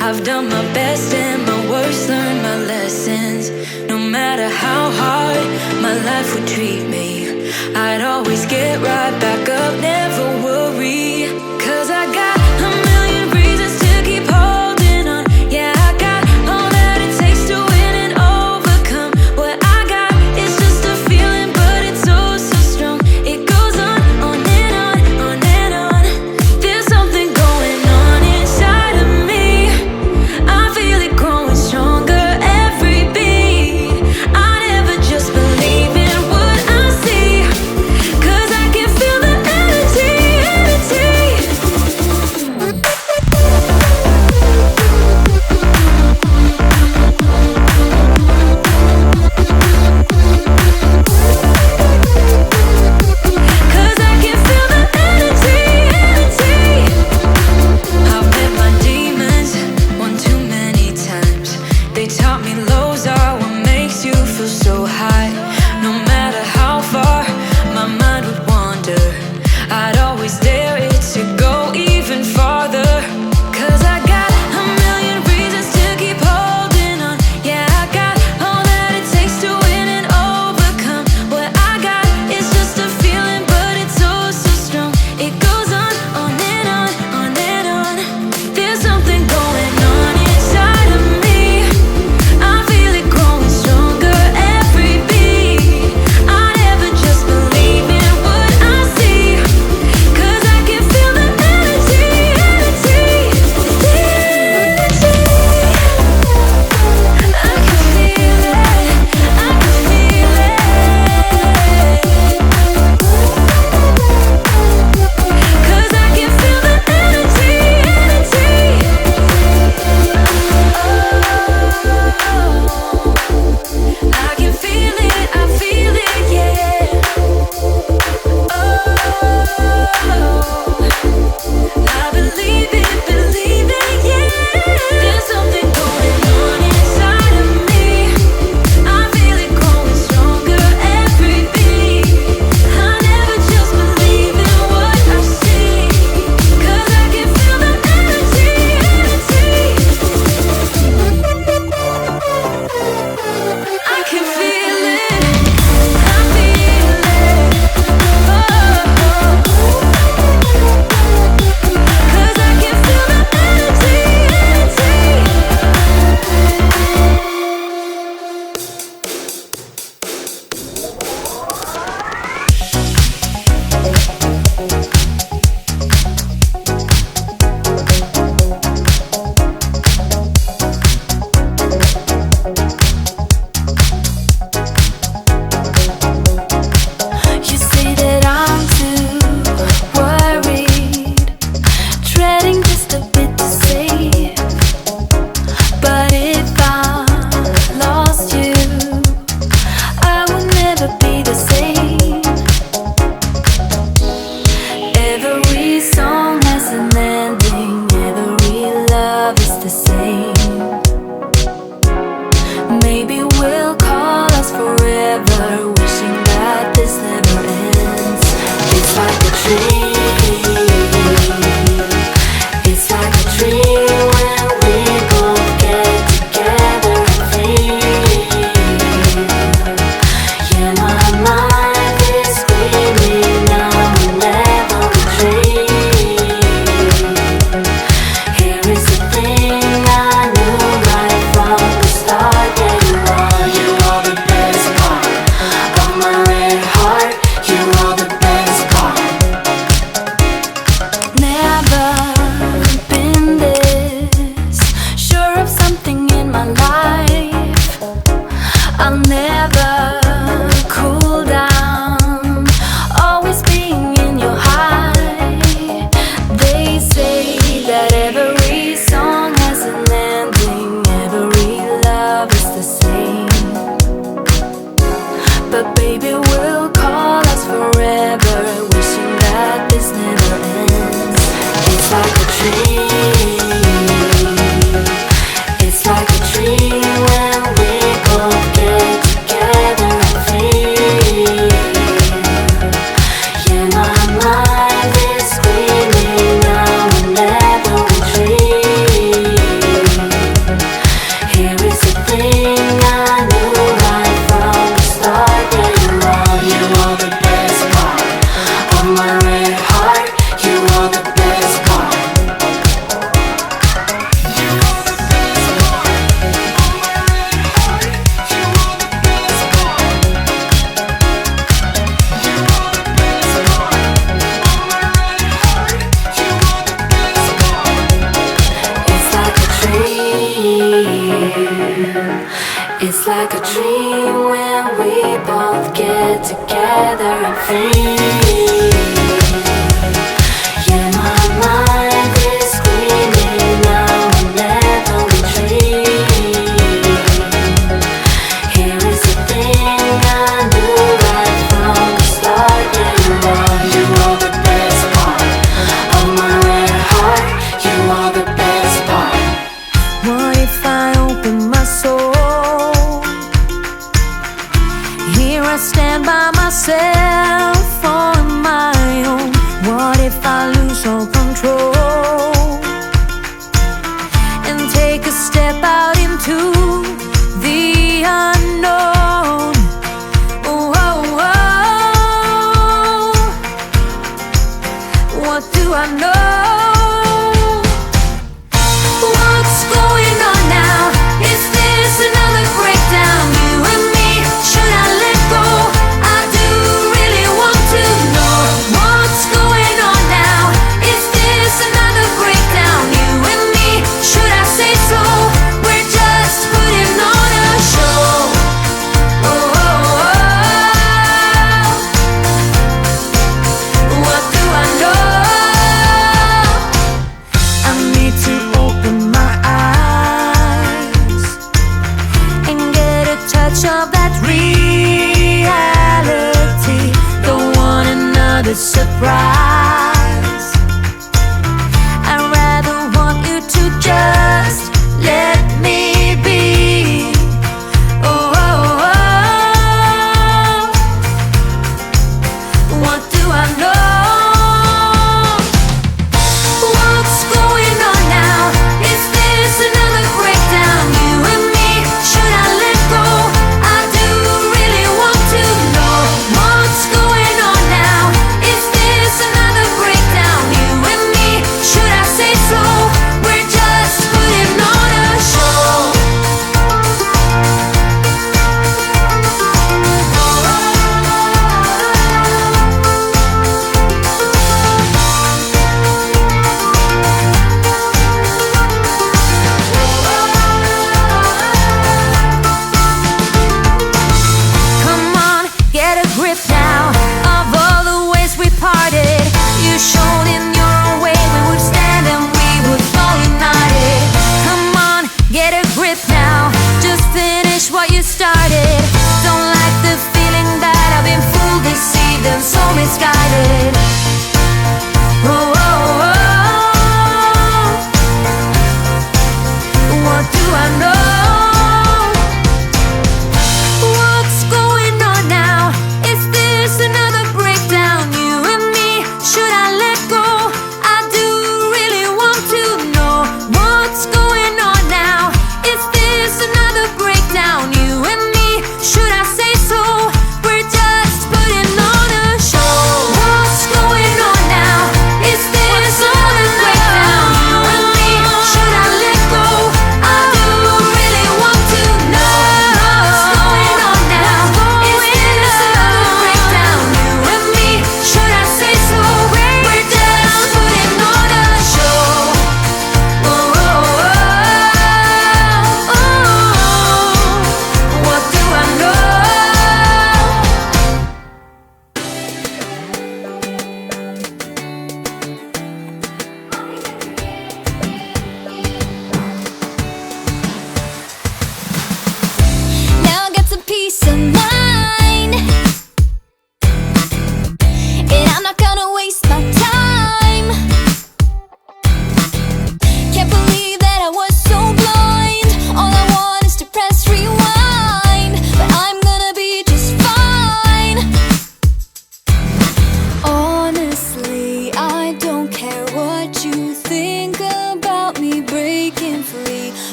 I've done my best and my worst, learned my lessons. No matter how hard my life would treat me, I'd always get right back up, never worry. 'Cause I got a million reasons to keep holding on. Yeah, I got all that it takes to win and overcome. What I got is just a feeling, but it's oh so strong. It goes on and on, on and on. There's something going on inside of me. I feel it growing stronger every beat. I never just believe in what I see, 'cause I can feel the energy, energy. Cause I can feel the energy, energy. I've met my demons one too many times. They taught me lows are what makes you feel so high. No matter how far my mind would wander, I'd always dare it to go even farther. 'Cause I got a million reasons to keep holding on. Yeah, I got all that it takes to win and overcome. What I got is just a feeling, but it's oh so strong. It goes on and on, on and on. There's something going on inside of me. I feel it growing stronger every beat. I never just believe in what I see, 'cause I can feel the energy, energy, the energy. I can feel it, I can feel it. 'Cause I can feel the energy, energy. Oh, I can feel it, I feel it, yeah. Oh, I believe it, yeah. There's something going on inside of me. I feel it growing stronger every beat. I never just believe in what I see, 'cause I can feel the energy, energy. I can feel it, I feel it. Oh, 'cause I can feel the energy, energy. You say that I'm too worried, treading just a bit too safe. But if I lost you, I would never be the same. Every song has an ending, every love is the same. Maybe we'll call us forever, wishing that this never ends. It's like a dream. It's like a dream when we both get together and free. Yeah, my mind is screaming now and never retreat. Here is the thing I knew right from the start. Yeah, you are the best part of my red heart. You are the best part. my red heart, you are the best part. You are the best part. On my red heart, you are the best part. You are the best part. On my red heart, you are the best part. It's like a dream. It's like a dream when we both get together and free. Yeah, my mind is screaming now whenever we dream. Here is the thing I knew right from the start. Yeah, you are the best part of my red heart. You are the best part. What if I open my soul? Here I stand by myself on my own. What if I lose all control and take a step out into the unknown? Oh, oh, oh. What do I know? What's going on now? Is this another breakdown? You and me, should I let go? I do really want to know what's going on now. Is this another breakdown? You and me, should I say so? We're just putting on a show. Oh, oh, oh. What do I know? I need to open my eyes and get a touch of that reality. Don't want another surprise. I'd rather want you to just let me be. Oh, oh, oh. What do I know? What's going on now? Is this another breakdown? You and me, should I let go? I do really want to know what's going on now. Is this another breakdown? You and me, should I say so? We're just putting on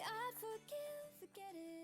I'd forgive, forget it.